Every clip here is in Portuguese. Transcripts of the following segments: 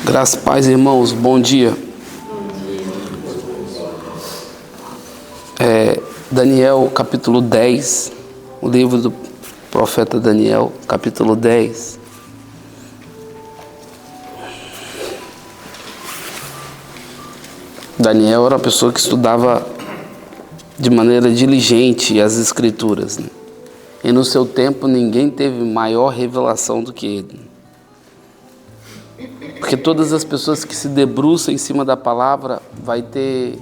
Graças, paz, irmãos, bom dia. Daniel, capítulo 10, o livro do profeta Daniel, capítulo 10. Daniel era uma pessoa que estudava de maneira diligente as escrituras, né? E no seu tempo ninguém teve maior revelação do que ele. Porque todas as pessoas que se debruçam em cima da palavra vai ter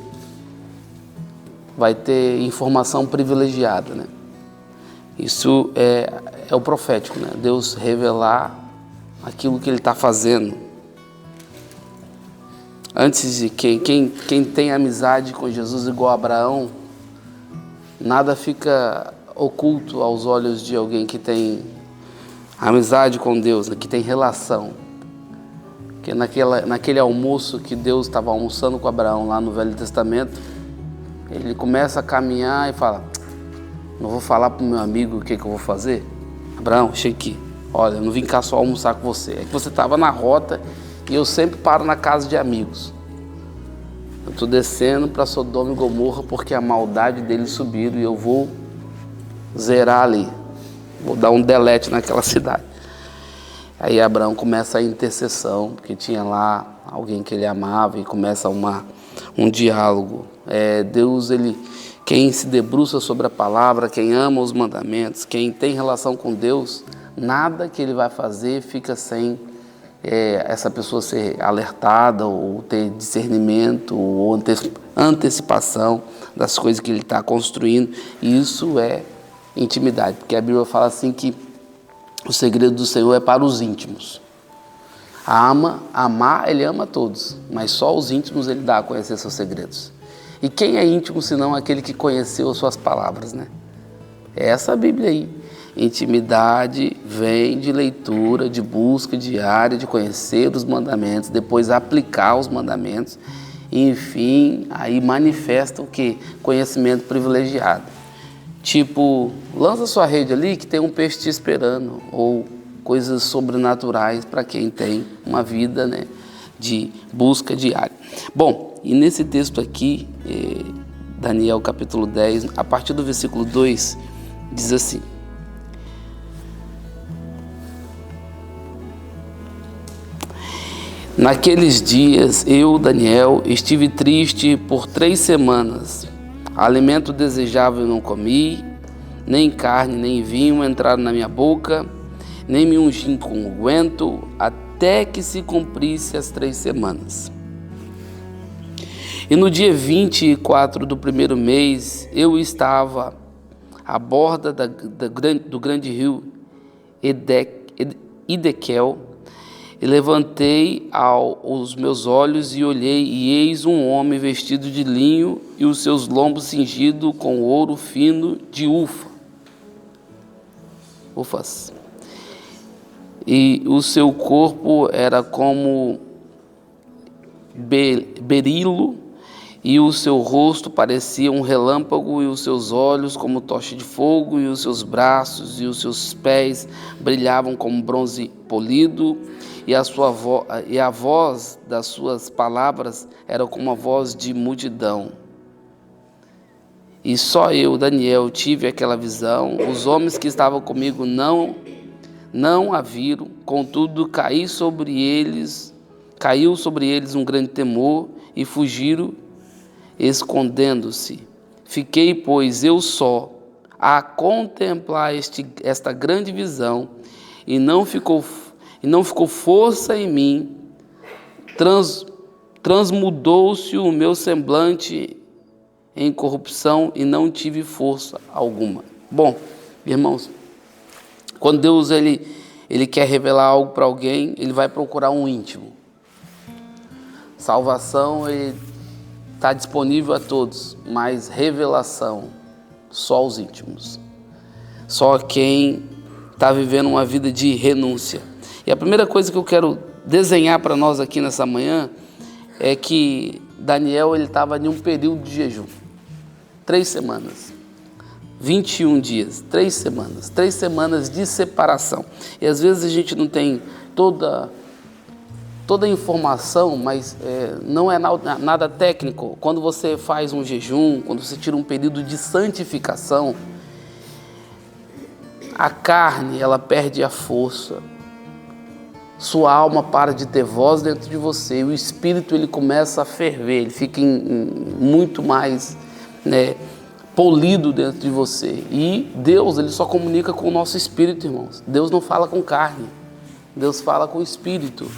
informação privilegiada, né? Isso é o profético, né? Deus revelar aquilo que Ele está fazendo. Antes de quem tem amizade com Jesus igual a Abraão, nada fica oculto aos olhos de alguém que tem amizade com Deus, né? Que tem relação. Que naquele almoço que Deus estava almoçando com Abraão lá no Velho Testamento, ele começa a caminhar e fala: não vou falar para o meu amigo o que eu vou fazer? Abraão, chega aqui, olha, eu não vim cá só almoçar com você, é que você estava na rota e eu sempre paro na casa de amigos. Eu estou descendo para Sodoma e Gomorra porque a maldade deles subiram e eu vou zerar ali, vou dar um delete naquela cidade. Aí Abraão começa a intercessão, porque tinha lá alguém que ele amava e começa um diálogo. Deus, quem se debruça sobre a palavra, quem ama os mandamentos, quem tem relação com Deus, nada que ele vai fazer fica sem essa pessoa ser alertada ou ter discernimento ou antecipação das coisas que ele está construindo. E isso é intimidade, porque a Bíblia fala assim que o segredo do Senhor é para os íntimos. Amar, Ele ama todos, mas só os íntimos Ele dá a conhecer seus segredos. E quem é íntimo senão aquele que conheceu as suas palavras, né? É essa a Bíblia aí. Intimidade vem de leitura, de busca diária, de conhecer os mandamentos, depois aplicar os mandamentos, e enfim, aí manifesta o quê? Conhecimento privilegiado. Tipo, lança sua rede ali que tem um peixe te esperando, ou coisas sobrenaturais para quem tem uma vida, né, de busca diária. Bom, e nesse texto aqui, Daniel capítulo 10, a partir do versículo 2, diz assim: naqueles dias eu, Daniel, estive triste por 3 semanas. Alimento desejável não comi, nem carne, nem vinho entraram na minha boca, nem me ungi com unguento, até que se cumprisse as 3 semanas. E no dia 24 do primeiro mês, eu estava à borda do grande rio Idequel, e levantei os meus olhos e olhei, e eis um homem vestido de linho e os seus lombos cingidos com ouro fino de ufas. E o seu corpo era como berilo, e o seu rosto parecia um relâmpago, e os seus olhos como tocha de fogo, e os seus braços e os seus pés brilhavam como bronze polido, e a voz das suas palavras era como a voz de multidão. E só eu, Daniel, tive aquela visão. Os homens que estavam comigo não a viram, contudo caiu sobre eles um grande temor e fugiram, escondendo-se. Fiquei, pois, eu só a contemplar esta grande visão, e não ficou força em mim, transmudou-se o meu semblante em corrupção e não tive força alguma. Bom, irmãos, quando Deus ele quer revelar algo para alguém, ele vai procurar um íntimo. Salvação está disponível a todos, mas revelação só aos íntimos. Só quem está vivendo uma vida de renúncia. E a primeira coisa que eu quero desenhar para nós aqui nessa manhã é que Daniel estava em um período de jejum. 3 semanas, 21 dias, 3 semanas de separação. E às vezes a gente não tem toda toda a informação, mas não é nada técnico. Quando você faz um jejum, quando você tira um período de santificação, a carne, ela perde a força. Sua alma para de ter voz dentro de você. E o espírito, ele começa a ferver, ele fica muito mais, polido dentro de você. E Deus, ele só comunica com o nosso espírito, irmãos. Deus não fala com carne. Deus fala com o espírito.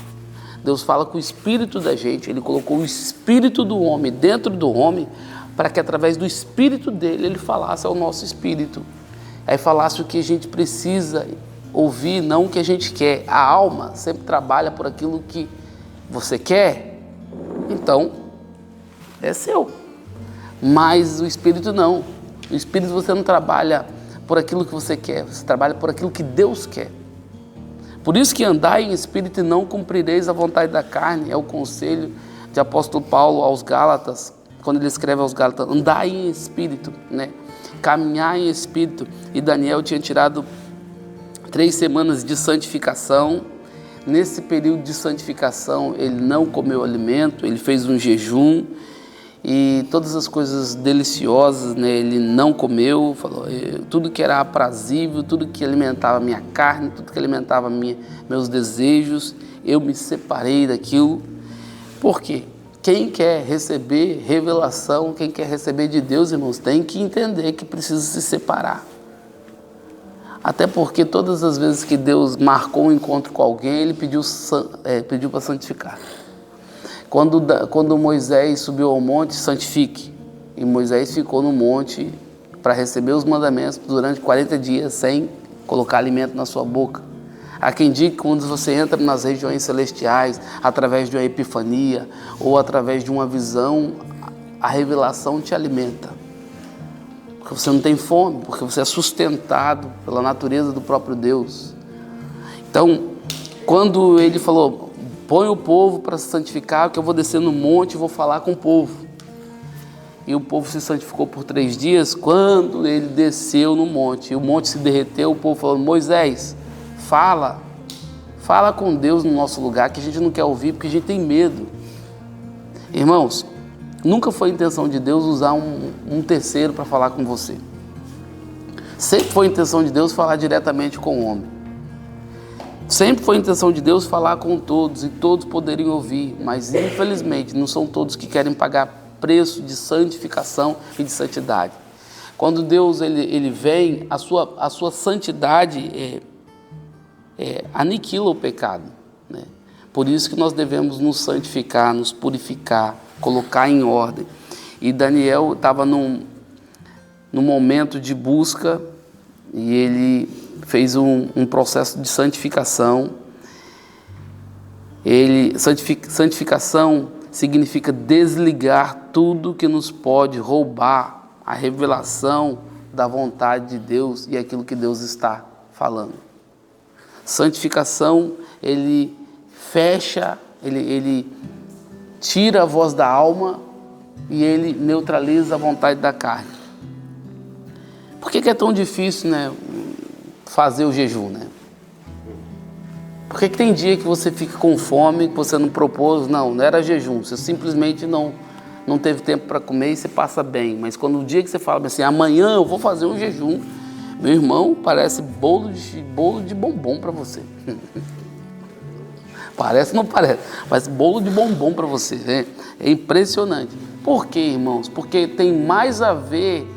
Deus fala com o espírito da gente. Ele colocou o espírito do homem dentro do homem para que através do espírito dele ele falasse ao nosso espírito. Aí falasse o que a gente precisa ouvir, não o que a gente quer. A alma sempre trabalha por aquilo que você quer. Então, é seu. Mas o espírito não. O espírito você não trabalha por aquilo que você quer. Você trabalha por aquilo que Deus quer. Por isso que andai em espírito e não cumprireis a vontade da carne. É o conselho de apóstolo Paulo aos Gálatas, quando ele escreve aos Gálatas, andai em espírito, caminhar em espírito. E Daniel tinha tirado 3 semanas de santificação. Nesse período de santificação, ele não comeu alimento, ele fez um jejum. E todas as coisas deliciosas, ele não comeu, falou, tudo que era aprazível, tudo que alimentava a minha carne, tudo que alimentava meus desejos, eu me separei daquilo. Por quê? Quem quer receber revelação, quem quer receber de Deus, irmãos, tem que entender que precisa se separar. Até porque todas as vezes que Deus marcou um encontro com alguém, ele pediu para santificar. Quando Moisés subiu ao monte, santifique. E Moisés ficou no monte para receber os mandamentos durante 40 dias sem colocar alimento na sua boca. Há quem diga que quando você entra nas regiões celestiais, através de uma epifania ou através de uma visão, a revelação te alimenta. Porque você não tem fome, porque você é sustentado pela natureza do próprio Deus. Então, quando ele falou, põe o povo para se santificar, que eu vou descer no monte e vou falar com o povo. E o povo se santificou por 3 dias. Quando ele desceu no monte, e o monte se derreteu, o povo falou, Moisés, fala com Deus no nosso lugar, que a gente não quer ouvir, porque a gente tem medo. Irmãos, nunca foi a intenção de Deus usar um terceiro para falar com você. Sempre foi a intenção de Deus falar diretamente com o homem. Sempre foi a intenção de Deus falar com todos e todos poderiam ouvir, mas infelizmente não são todos que querem pagar preço de santificação e de santidade. Quando Deus ele vem, a sua santidade aniquila o pecado. Por isso que nós devemos nos santificar, nos purificar, colocar em ordem. E Daniel estava num momento de busca e ele fez um processo de santificação. Santificação significa desligar tudo que nos pode roubar a revelação da vontade de Deus e aquilo que Deus está falando. Santificação, ele fecha, ele tira a voz da alma e ele neutraliza a vontade da carne. Por que é tão difícil, fazer o jejum, Por que tem dia que você fica com fome, que você não propôs? Não era jejum, você simplesmente não teve tempo para comer e você passa bem. Mas quando o dia que você fala assim, amanhã eu vou fazer um jejum, meu irmão, parece bolo de bombom para você. Parece ou não parece? Parece bolo de bombom para você, É impressionante. Por quê, irmãos? Porque tem mais a ver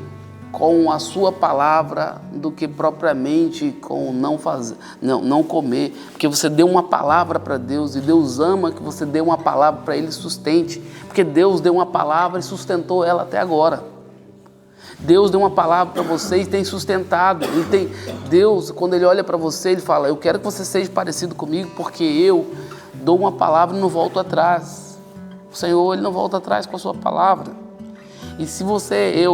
com a sua palavra do que propriamente com não comer, porque você deu uma palavra para Deus e Deus ama que você dê uma palavra para Ele sustente, porque Deus deu uma palavra e sustentou ela até agora. Deus deu uma palavra para você e tem sustentado. Deus, quando Ele olha para você, Ele fala, eu quero que você seja parecido comigo, porque eu dou uma palavra e não volto atrás. O Senhor, Ele não volta atrás com a sua palavra. E se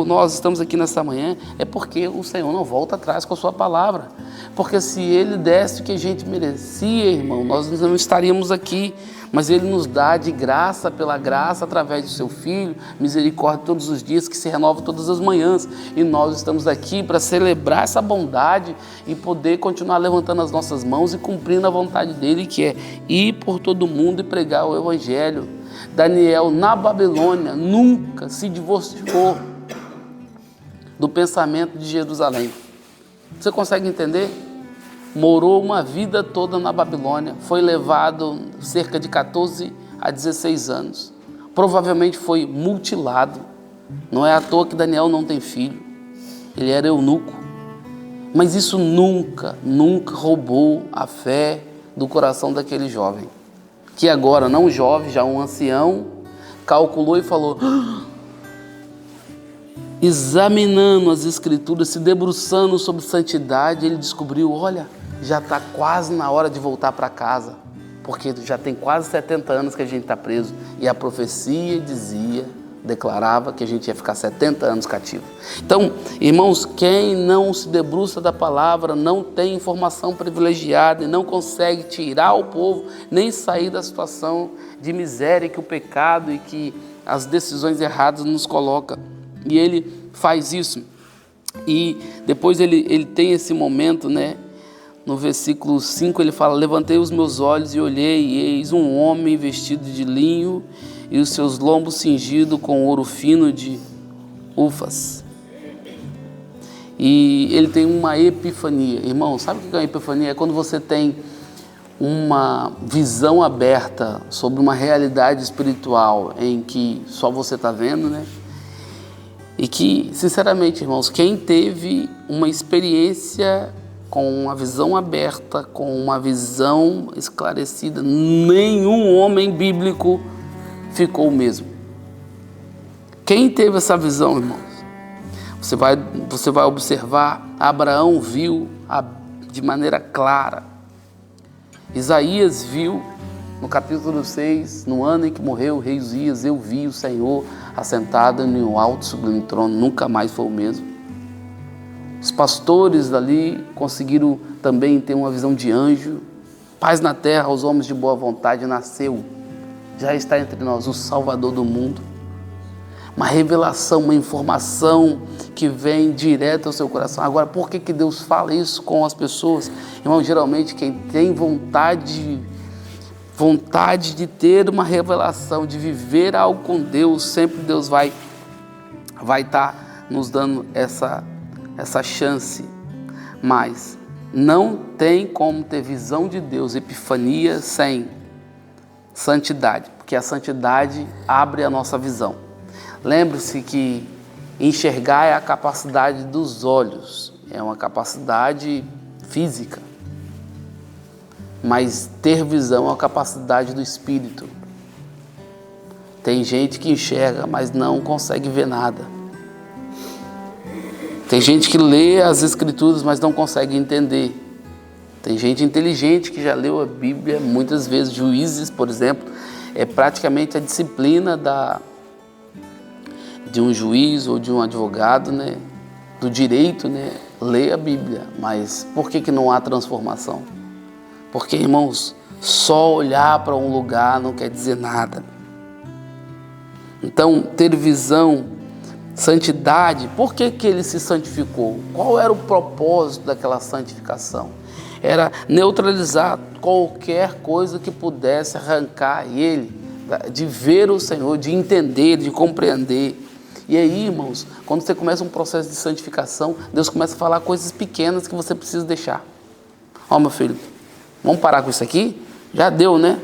nós estamos aqui nessa manhã, é porque o Senhor não volta atrás com a sua palavra. Porque se Ele desse o que a gente merecia, irmão, nós não estaríamos aqui. Mas Ele nos dá de graça pela graça, através do Seu Filho, misericórdia todos os dias, que se renova todas as manhãs. E nós estamos aqui para celebrar essa bondade e poder continuar levantando as nossas mãos e cumprindo a vontade dEle, que é ir por todo mundo e pregar o Evangelho. Daniel, na Babilônia, nunca se divorciou do pensamento de Jerusalém. Você consegue entender? Morou uma vida toda na Babilônia, foi levado cerca de 14 a 16 anos. Provavelmente foi mutilado. Não é à toa que Daniel não tem filho. Ele era eunuco. Mas isso nunca roubou a fé do coração daquele jovem. Que agora, não jovem, já um ancião, calculou e falou, examinando as Escrituras, se debruçando sobre santidade, ele descobriu, olha, já está quase na hora de voltar para casa, porque já tem quase 70 anos que a gente está preso. E a profecia declarava que a gente ia ficar 70 anos cativo. Então, irmãos, quem não se debruça da palavra não tem informação privilegiada e não consegue tirar o povo, nem sair da situação de miséria que o pecado e que as decisões erradas nos colocam. E ele faz isso. E depois ele tem esse momento, né? No versículo 5 ele fala, levantei os meus olhos e olhei, e eis um homem vestido de linho e os seus lombos cingidos com ouro fino de Ufaz. E ele tem uma epifania. Irmão, sabe o que é uma epifania? É quando você tem uma visão aberta sobre uma realidade espiritual em que só você está vendo, né? E que, sinceramente, irmãos, quem teve uma experiência com uma visão aberta, com uma visão esclarecida, nenhum homem bíblico ficou o mesmo. Quem teve essa visão, irmãos? Você vai observar, Abraão viu de maneira clara. Isaías viu, no capítulo 6, no ano em que morreu o rei Uzias, eu vi o Senhor assentado em um alto e sublime trono, nunca mais foi o mesmo. Os pastores dali conseguiram também ter uma visão de anjo. Paz na terra aos homens de boa vontade, nasceu, já está entre nós, o Salvador do mundo. Uma revelação, uma informação que vem direto ao seu coração. Agora, por que Deus fala isso com as pessoas? Irmão, geralmente quem tem vontade de ter uma revelação, de viver algo com Deus, sempre Deus vai estar nos dando essa chance. Mas não tem como ter visão de Deus, epifania, sem santidade, porque a santidade abre a nossa visão. Lembre-se que enxergar é a capacidade dos olhos, é uma capacidade física, mas ter visão é uma capacidade do espírito. Tem gente que enxerga, mas não consegue ver nada. Tem gente que lê as Escrituras, mas não consegue entender. Tem gente inteligente que já leu a Bíblia muitas vezes. Juízes, por exemplo, é praticamente a disciplina de um juiz ou de um advogado, né, do direito, né, ler a Bíblia. Mas por que não há transformação? Porque, irmãos, só olhar para um lugar não quer dizer nada. Então, ter visão, santidade, por que ele se santificou? Qual era o propósito daquela santificação? Era neutralizar qualquer coisa que pudesse arrancar ele de ver o Senhor, de entender, de compreender. E aí, irmãos, quando você começa um processo de santificação, Deus começa a falar coisas pequenas que você precisa deixar. Ó, meu filho, vamos parar com isso aqui? Já deu, né?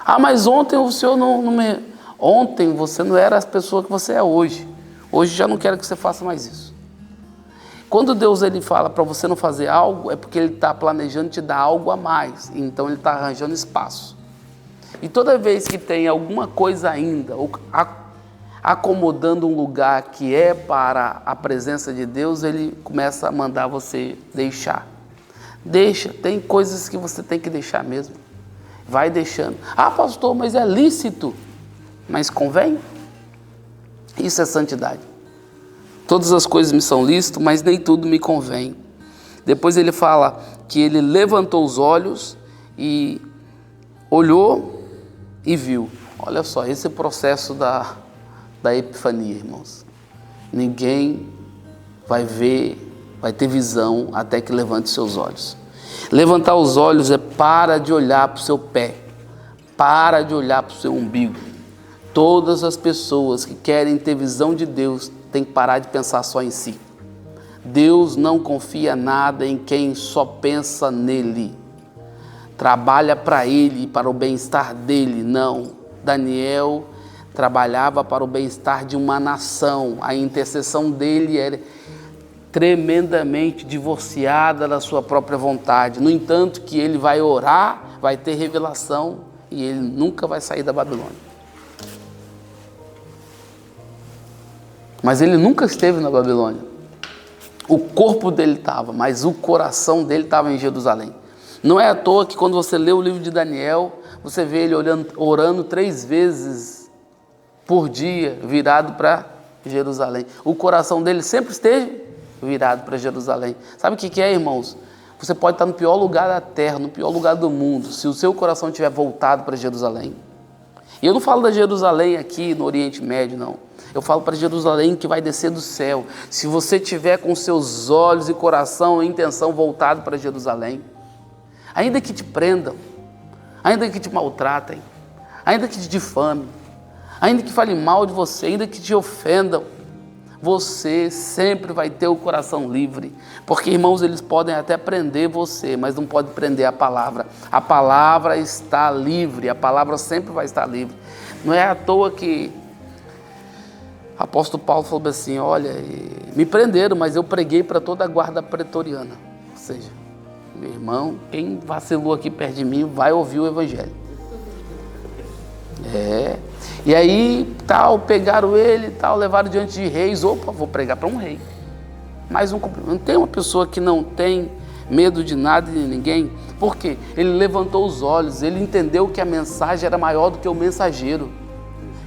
Ah, mas ontem o Senhor não me... Ontem você não era a pessoa que você é hoje. Hoje já não quero que você faça mais isso. Quando Deus ele fala para você não fazer algo, é porque Ele está planejando te dar algo a mais. Então Ele está arranjando espaço. E toda vez que tem alguma coisa ainda, ou acomodando um lugar que é para a presença de Deus, Ele começa a mandar você deixar. Deixa, tem coisas que você tem que deixar mesmo. Vai deixando. Ah, pastor, mas é lícito. Mas convém? Isso é santidade. Todas as coisas me são lícitas, mas nem tudo me convém. Depois ele fala que ele levantou os olhos e olhou e viu. Olha só, esse é o processo da epifania, irmãos. Ninguém vai ver, vai ter visão até que levante seus olhos. Levantar os olhos é para de olhar para o seu pé, para de olhar para o seu umbigo. Todas as pessoas que querem ter visão de Deus têm que parar de pensar só em si. Deus não confia nada em quem só pensa nele. Trabalha para ele, para o bem-estar dele. Não. Daniel trabalhava para o bem-estar de uma nação. A intercessão dele era tremendamente divorciada da sua própria vontade. No entanto, que ele vai orar, vai ter revelação e ele nunca vai sair da Babilônia. Mas ele nunca esteve na Babilônia. O corpo dele estava, mas o coração dele estava em Jerusalém. Não é à toa que quando você lê o livro de Daniel, você vê ele orando 3 vezes por dia, virado para Jerusalém. O coração dele sempre esteve virado para Jerusalém. Sabe o que é, irmãos? Você pode estar no pior lugar da terra, no pior lugar do mundo, se o seu coração estiver voltado para Jerusalém. E eu não falo da Jerusalém aqui no Oriente Médio, não. Eu falo para Jerusalém que vai descer do céu. Se você tiver com seus olhos e coração e intenção voltado para Jerusalém, ainda que te prendam, ainda que te maltratem, ainda que te difamem, ainda que falem mal de você, ainda que te ofendam, você sempre vai ter o coração livre. Porque, irmãos, eles podem até prender você, mas não podem prender a palavra. A palavra está livre, a palavra sempre vai estar livre. Não é à toa que o apóstolo Paulo falou assim, olha, me prenderam, mas eu preguei para toda a guarda pretoriana. Ou seja, meu irmão, quem vacilou aqui perto de mim vai ouvir o evangelho. E aí, pegaram ele, levaram diante de reis. Opa, vou pregar para um rei. Mais um cumprimento. Não tem uma pessoa que não tem medo de nada e de ninguém. Por quê? Ele levantou os olhos, ele entendeu que a mensagem era maior do que o mensageiro.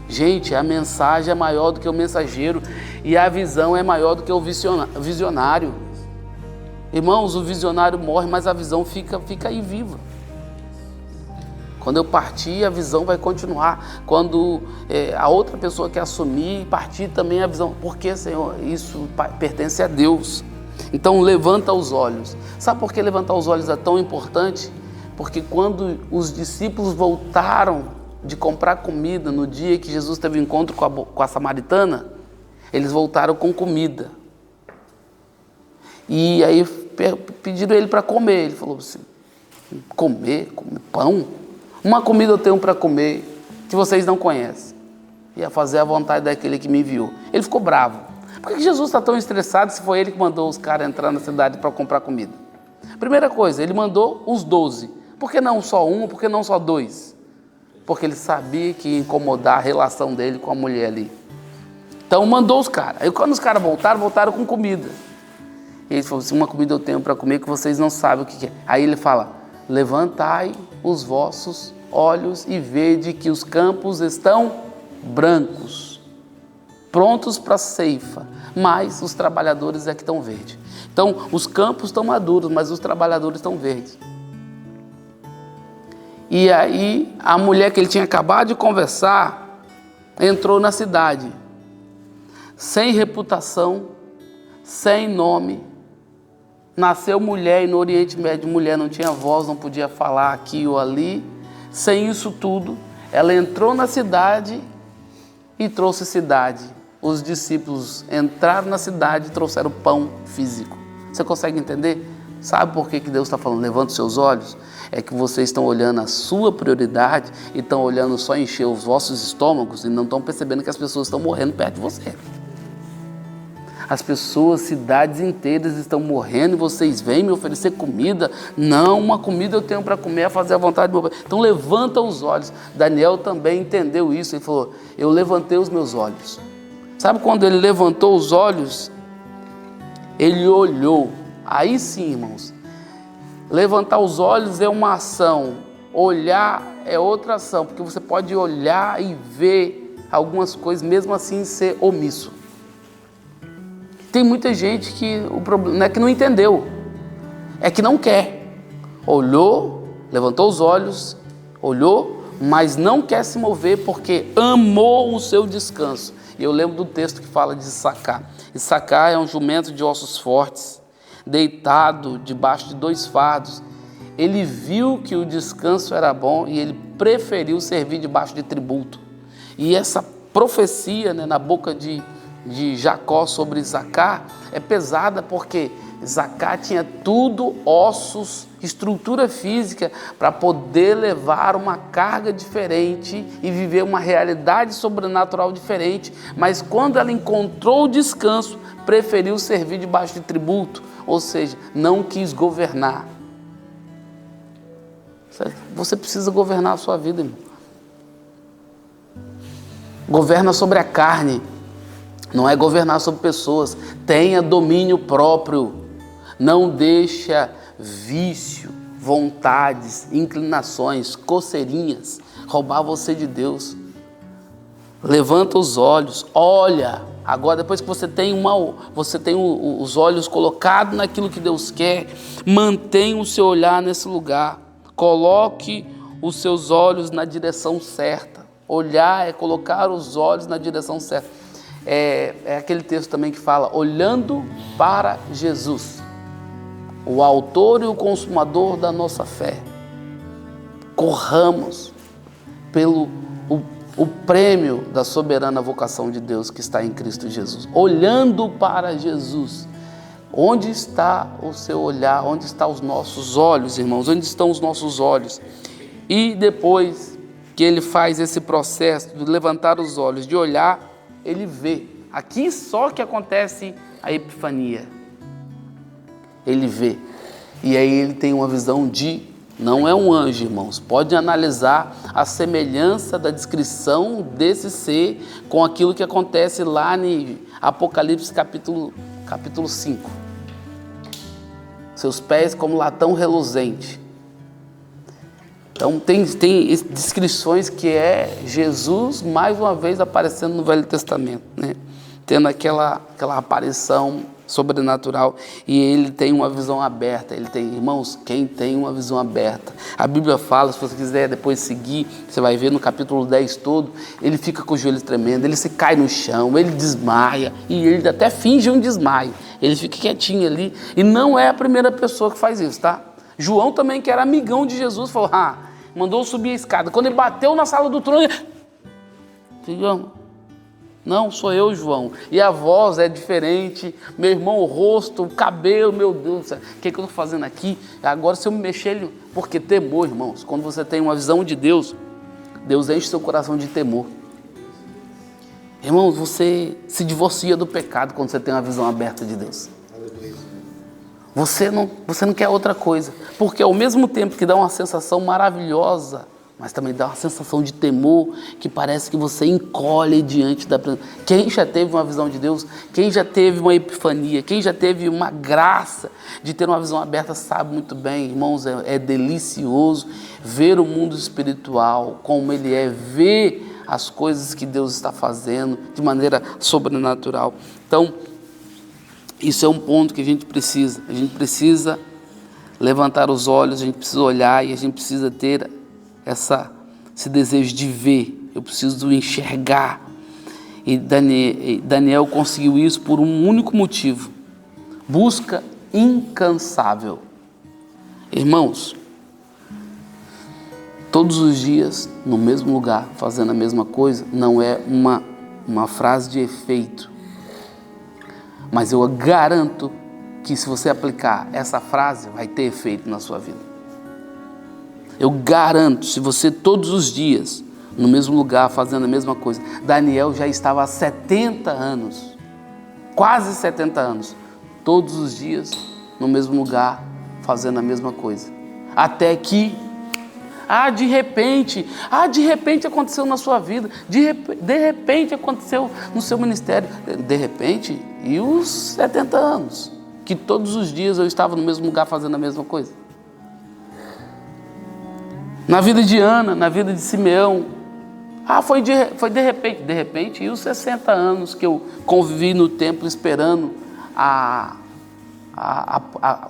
Gente, a mensagem é maior do que o mensageiro e a visão é maior do que o visionário. Irmãos, o visionário morre, mas a visão fica aí viva. Quando eu partir, a visão vai continuar. Quando a outra pessoa que assumir e partir também a visão. Porque, Senhor, isso pertence a Deus. Então, levanta os olhos. Sabe por que levantar os olhos é tão importante? Porque quando os discípulos voltaram de comprar comida no dia que Jesus teve um encontro com a samaritana, eles voltaram com comida. E aí pediram ele para comer. Ele falou assim, comer pão? Uma comida eu tenho para comer que vocês não conhecem. Ia fazer a vontade daquele que me enviou. Ele ficou bravo. Por que Jesus está tão estressado se foi ele que mandou os caras entrar na cidade para comprar comida? Primeira coisa, ele mandou os 12. Por que não só um? Por que não só 2? Porque ele sabia que ia incomodar a relação dele com a mulher ali. Então mandou os caras. Aí quando os caras voltaram com comida. E ele falou assim, uma comida eu tenho para comer que vocês não sabem o que é. Aí ele fala, levantai os vossos olhos e vede que os campos estão brancos, prontos para a ceifa, mas os trabalhadores é que estão verdes. Então, os campos estão maduros, mas os trabalhadores estão verdes. E aí, a mulher que ele tinha acabado de conversar, entrou na cidade, sem reputação, sem nome. Nasceu mulher e no Oriente Médio mulher não tinha voz, não podia falar aqui ou ali. Sem isso tudo, ela entrou na cidade e trouxe cidade. Os discípulos entraram na cidade e trouxeram pão físico. Você consegue entender? Sabe por que Deus está falando, levanta os seus olhos? É que vocês estão olhando a sua prioridade e estão olhando só encher os vossos estômagos e não estão percebendo que as pessoas estão morrendo perto de você. As pessoas, cidades inteiras estão morrendo e vocês vêm me oferecer comida. Não, uma comida eu tenho para comer, a fazer a vontade do meu Pai. Então levanta os olhos. Daniel também entendeu isso. Ele falou, eu levantei os meus olhos. Sabe quando ele levantou os olhos? Ele olhou. Aí sim, irmãos. Levantar os olhos é uma ação. Olhar é outra ação. Porque você pode olhar e ver algumas coisas, mesmo assim ser omisso. Tem muita gente que o problema não é que não entendeu, é que não quer. Olhou, levantou os olhos, olhou, mas não quer se mover porque amou o seu descanso. E eu lembro do texto que fala de Issacar. Issacar é um jumento de ossos fortes, deitado debaixo de 2 fardos. Ele viu que o descanso era bom e ele preferiu servir debaixo de tributo. E essa profecia, né, na boca de Jacó sobre Issacar é pesada, porque Issacar tinha tudo, ossos, estrutura física, para poder levar uma carga diferente e viver uma realidade sobrenatural diferente, mas quando ela encontrou o descanso, preferiu servir debaixo de tributo, ou seja, não quis governar. Você precisa governar a sua vida, irmão. Governa sobre a carne, não é governar sobre pessoas. Tenha domínio próprio. Não deixa vício, vontades, inclinações, coceirinhas roubar você de Deus. Levanta os olhos, olha. Agora, depois que você tem os olhos colocados naquilo que Deus quer, mantenha o seu olhar nesse lugar. Coloque os seus olhos na direção certa. Olhar é colocar os olhos na direção certa. É aquele texto também que fala, olhando para Jesus, o autor e o consumador da nossa fé. Corramos pelo o prêmio da soberana vocação de Deus que está em Cristo Jesus. Olhando para Jesus. Onde está o seu olhar? Onde estão os nossos olhos, irmãos? Onde estão os nossos olhos? E depois que ele faz esse processo de levantar os olhos, de olhar, ele vê. Aqui só que acontece a epifania. Ele vê. E aí ele tem uma visão de... Não é um anjo, irmãos. Pode analisar a semelhança da descrição desse ser com aquilo que acontece lá em Apocalipse capítulo 5. Seus pés como latão reluzente. Então tem descrições que é Jesus mais uma vez aparecendo no Velho Testamento, né? Tendo aquela aparição sobrenatural, e ele tem uma visão aberta. Ele tem, irmãos, quem tem uma visão aberta? A Bíblia fala, se você quiser depois seguir, você vai ver no capítulo 10 todo, ele fica com os joelhos tremendo, ele se cai no chão, ele desmaia, e ele até finge um desmaio, ele fica quietinho ali, e não é a primeira pessoa que faz isso, tá? João também, que era amigão de Jesus, falou, mandou subir a escada, quando ele bateu na sala do trono, filhão, não, sou eu, João. E a voz é diferente, meu irmão, o rosto, o cabelo, meu Deus, o que eu estou fazendo aqui? Agora, se eu me mexer, porque temor, irmãos, quando você tem uma visão de Deus, Deus enche seu coração de temor. Irmãos, você se divorcia do pecado quando você tem uma visão aberta de Deus. Você não quer outra coisa, porque ao mesmo tempo que dá uma sensação maravilhosa, mas também dá uma sensação de temor, que parece que você encolhe diante da presença. Quem já teve uma visão de Deus, quem já teve uma epifania, quem já teve uma graça de ter uma visão aberta, sabe muito bem, irmãos, é delicioso ver o mundo espiritual, como ele é, ver as coisas que Deus está fazendo de maneira sobrenatural. Então, isso é um ponto que a gente precisa levantar os olhos, a gente precisa olhar e a gente precisa ter esse desejo de ver, eu preciso enxergar. E Daniel conseguiu isso por um único motivo: busca incansável. Irmãos, todos os dias, no mesmo lugar, fazendo a mesma coisa, não é uma frase de efeito, mas eu garanto que se você aplicar essa frase, vai ter efeito na sua vida. Eu garanto, se você todos os dias, no mesmo lugar, fazendo a mesma coisa. Daniel já estava há 70 anos, quase 70 anos, todos os dias, no mesmo lugar, fazendo a mesma coisa. Até que, de repente aconteceu na sua vida, de repente aconteceu no seu ministério, de repente, e os 70 anos, que todos os dias eu estava no mesmo lugar fazendo a mesma coisa. Na vida de Ana, na vida de Simeão, Ah, foi de repente, e os 60 anos que eu convivi no templo esperando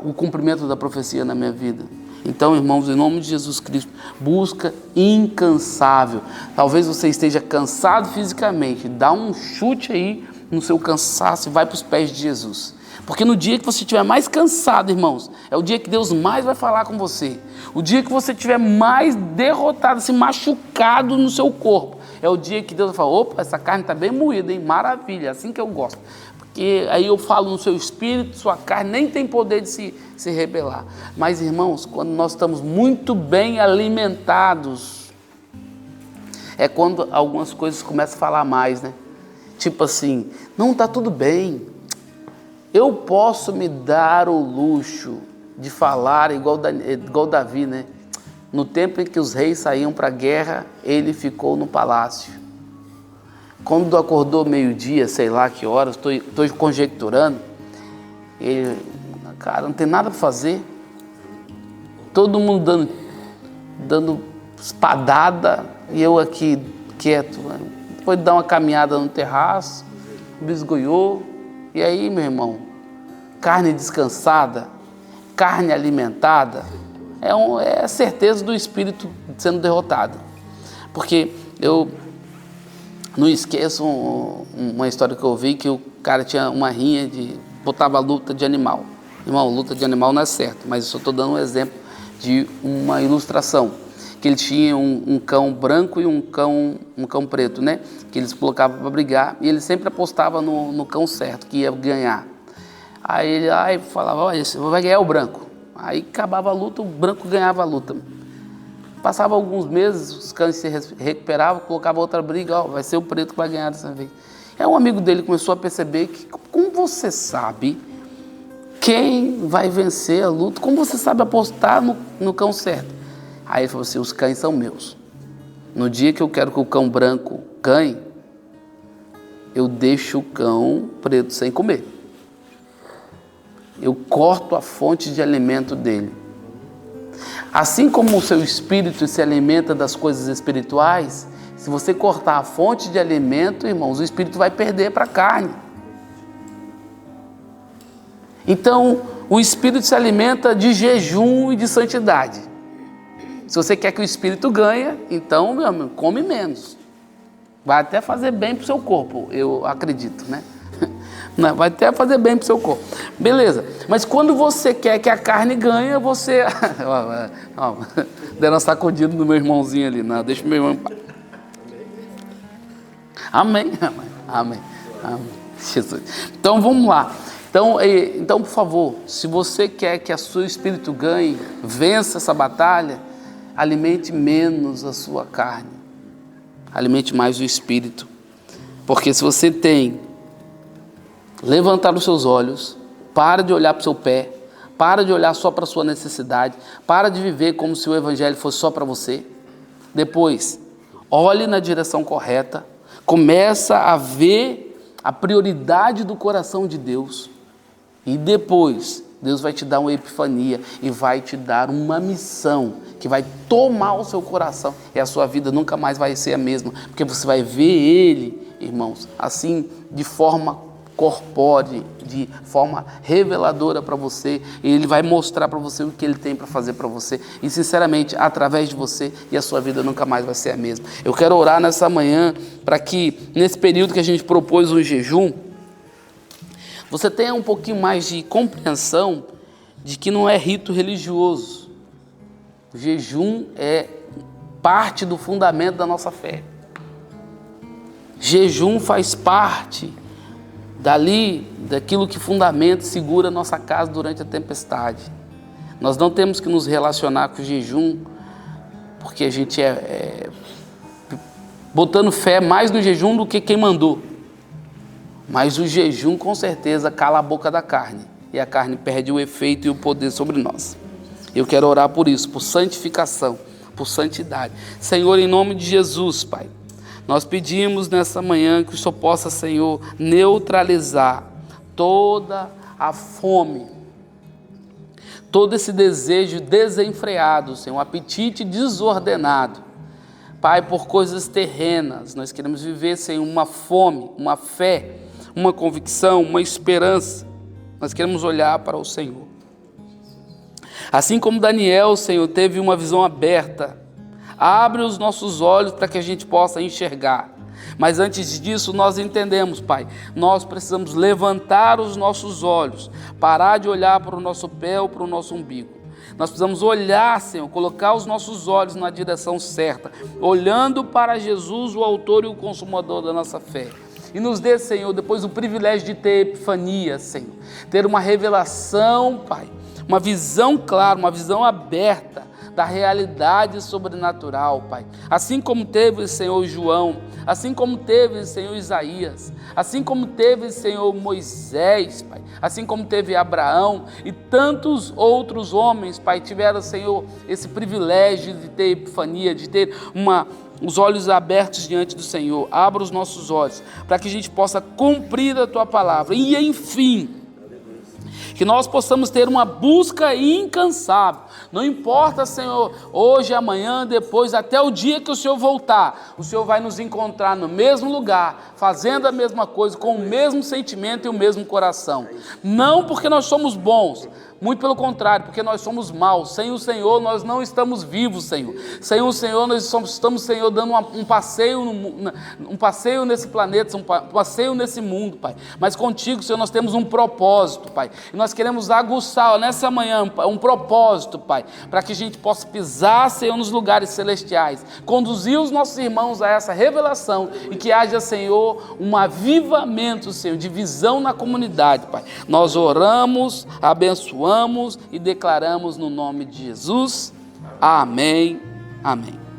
o cumprimento da profecia na minha vida. Então, irmãos, em nome de Jesus Cristo, busca incansável. Talvez você esteja cansado fisicamente, dá um chute aí no seu cansaço e vai para os pés de Jesus. Porque no dia que você estiver mais cansado, irmãos, é o dia que Deus mais vai falar com você. O dia que você estiver mais derrotado, assim, machucado no seu corpo, é o dia que Deus vai falar: opa, essa carne está bem moída, hein? Maravilha, é assim que eu gosto. Porque aí eu falo no seu espírito, sua carne nem tem poder de se rebelar. Mas, irmãos, quando nós estamos muito bem alimentados, é quando algumas coisas começam a falar mais, né? Tipo assim, não, está tudo bem. Eu posso me dar o luxo de falar igual Davi, né? No tempo em que os reis saíam para a guerra, ele ficou no palácio. Quando acordou meio-dia, sei lá que horas, estou conjecturando, ele, cara, não tem nada para fazer. Todo mundo dando espadada e eu aqui quieto. Foi dar uma caminhada no terraço, bisgoiou. E aí, meu irmão, carne descansada, carne alimentada, é a certeza do espírito sendo derrotado. Porque eu não esqueço uma história que eu ouvi, que o cara tinha uma rinha botava luta de animal. Irmão, luta de animal não é certo, mas eu só estou dando um exemplo de uma ilustração. Que ele tinha um cão branco e um cão preto, né? Que eles colocavam para brigar e ele sempre apostava no cão certo, que ia ganhar. Aí ele falava: olha, você vai ganhar o branco. Aí acabava a luta, o branco ganhava a luta. Passava alguns meses, os cães se recuperavam, colocava outra briga: ó, vai ser o preto que vai ganhar dessa vez. Aí um amigo dele começou a perceber que, como você sabe quem vai vencer a luta, como você sabe apostar no cão certo? Aí ele falou assim: os cães são meus. No dia que eu quero que o cão branco ganhe, eu deixo o cão preto sem comer. Eu corto a fonte de alimento dele. Assim como o seu espírito se alimenta das coisas espirituais, se você cortar a fonte de alimento, irmãos, o espírito vai perder para a carne. Então, o espírito se alimenta de jejum e de santidade. Se você quer que o espírito ganhe, então, meu amigo, come menos. Vai até fazer bem para o seu corpo, eu acredito, né? Vai até fazer bem para o seu corpo. Beleza. Mas quando você quer que a carne ganhe, você... Deram uma sacudida no meu irmãozinho ali. Não, deixa o meu irmão em paz. Amém. Amém. Jesus. Então, vamos lá. Então, por favor, se você quer que o seu espírito ganhe, vença essa batalha, alimente menos a sua carne, alimente mais o espírito, porque se você tem levantar os seus olhos, para de olhar para o seu pé, para de olhar só para a sua necessidade, para de viver como se o evangelho fosse só para você. Depois, olhe na direção correta, começa a ver a prioridade do coração de Deus, e depois Deus vai te dar uma epifania e vai te dar uma missão que vai tomar o seu coração e a sua vida nunca mais vai ser a mesma, porque você vai ver Ele, irmãos, assim, de forma corpórea, de forma reveladora para você, e Ele vai mostrar para você o que Ele tem para fazer para você, e sinceramente, através de você, e a sua vida nunca mais vai ser a mesma. Eu quero orar nessa manhã para que, nesse período que a gente propôs um jejum, você tenha um pouquinho mais de compreensão de que não é rito religioso. O jejum é parte do fundamento da nossa fé. Jejum faz parte daquilo que fundamenta e segura a nossa casa durante a tempestade. Nós não temos que nos relacionar com o jejum porque a gente botando fé mais no jejum do que quem mandou. Mas o jejum com certeza cala a boca da carne e a carne perde o efeito e o poder sobre nós. Eu quero orar por isso, por santificação, por santidade. Senhor, em nome de Jesus, Pai, nós pedimos nessa manhã que o Senhor possa, Senhor, neutralizar toda a fome, todo esse desejo desenfreado, Senhor, um apetite desordenado, Pai, por coisas terrenas. Nós queremos viver sem uma fome, uma fé, uma convicção, uma esperança. Nós queremos olhar para o Senhor. Assim como Daniel, Senhor, teve uma visão aberta, abre os nossos olhos para que a gente possa enxergar. Mas antes disso, nós entendemos, Pai, nós precisamos levantar os nossos olhos, parar de olhar para o nosso pé ou para o nosso umbigo. Nós precisamos olhar, Senhor, colocar os nossos olhos na direção certa, olhando para Jesus, o autor e o consumador da nossa fé. E nos dê, Senhor, depois o privilégio de ter epifania, Senhor, ter uma revelação, Pai, uma visão clara, uma visão aberta da realidade sobrenatural, Pai. Assim como teve, Senhor, João, assim como teve, Senhor, Isaías, assim como teve, Senhor, Moisés, Pai, assim como teve Abraão e tantos outros homens, Pai, tiveram, Senhor, esse privilégio de ter epifania, de ter os olhos abertos diante do Senhor. Abra os nossos olhos para que a gente possa cumprir a Tua palavra e, enfim, que nós possamos ter uma busca incansável. Não importa, Senhor, hoje, amanhã, depois, até o dia que o Senhor voltar, o Senhor vai nos encontrar no mesmo lugar, fazendo a mesma coisa, com o mesmo sentimento e o mesmo coração. Não porque nós somos bons, muito pelo contrário, porque nós somos maus. Sem o Senhor nós não estamos vivos, Senhor. Sem o Senhor nós estamos, Senhor, dando um passeio nesse planeta, um passeio nesse mundo, Pai. Mas contigo, Senhor, nós temos um propósito, Pai. E nós queremos aguçar nessa manhã um propósito, Pai, para que a gente possa pisar, Senhor, nos lugares celestiais, conduzir os nossos irmãos a essa revelação e que haja, Senhor, um avivamento, Senhor, de visão na comunidade, Pai. Nós oramos, abençoamos e declaramos no nome de Jesus. Amém. Amém.